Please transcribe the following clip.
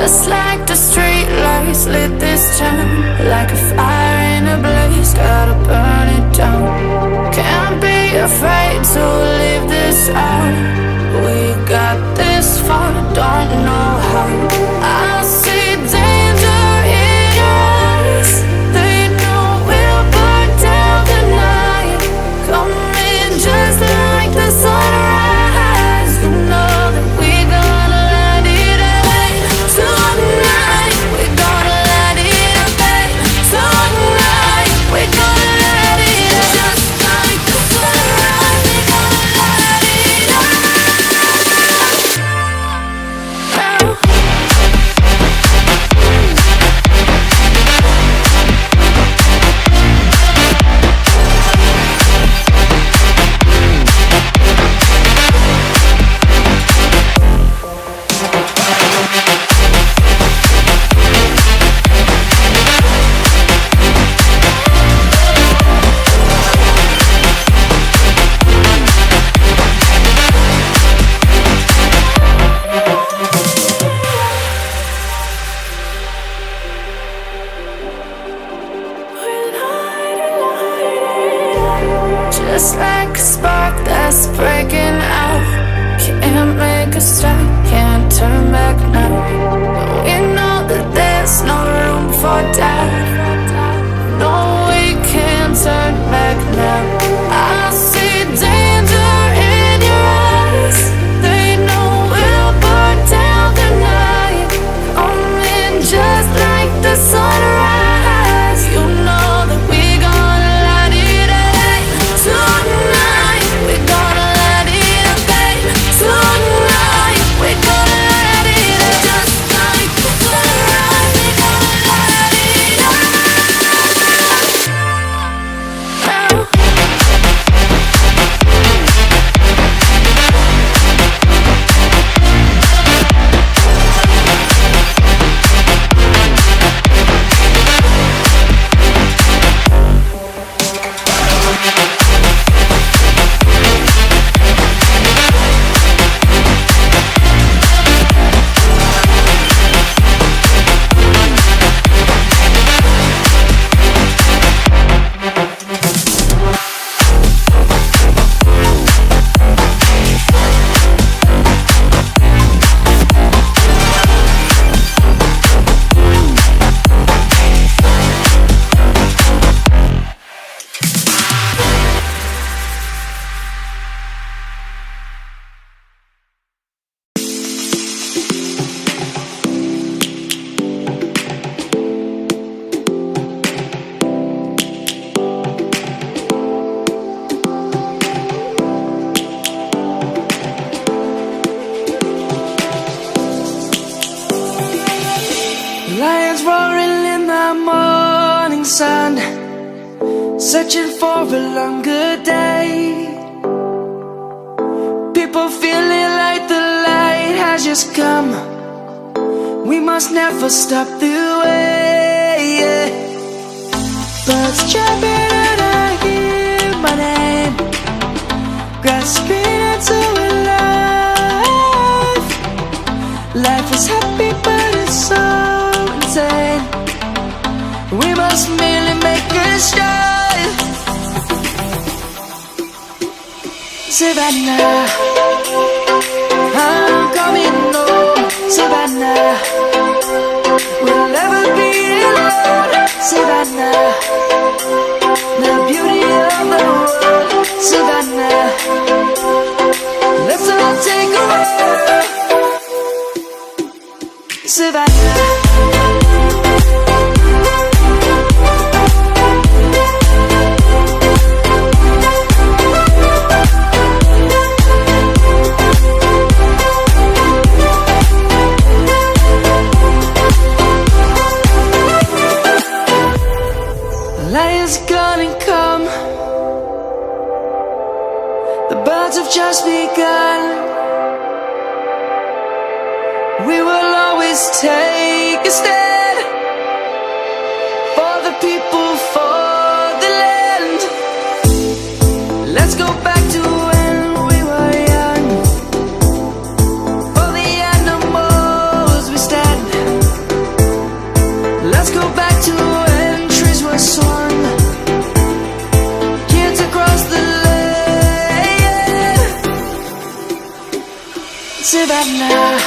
Just like the street lights lit this town, like a fire in a blaze, gotta burn it down. Can't be afraid to leave this out. We got this far, don't know how. I see danger in your eyes. They know we'll burn down the night. Coming just like the sunrise. You know that we gonna light it up tonight. We gonna light it up tonight. We gonna light it up just like the sunrise. We gonna light it up now. Just like a spark that's breaking out. Can't make a stop, can't turn back now. We know that there's no room for doubt. No, we can't turn back now. I see danger in your eyes. They know we'll burn down the night. Coming just like the sunrise. You know that we gonna light it up tonight. We gonna light it up tonight. We gonna light it up just like the sunrise. We gonna light it up now. Lions roaring in the morning sun, searching for a longer day. People feeling like the light has just come. We must never stop the way. Birds chirping and I hear my name, grasping into a life. Life is happy but it's so insane. We must merely make a start. Savannah, I'm coming home. Savannah, we'll never be alone. Savannah, the beauty of the world. Savannah, let's all take a walk. Savannah. Lion's gonna come. The birds have just begun. We will always take a stand for the people, for the land. Let's go back to when we were young. For the animals we stand. Let's go back to when trees were swung, kids across the lane. Savannah,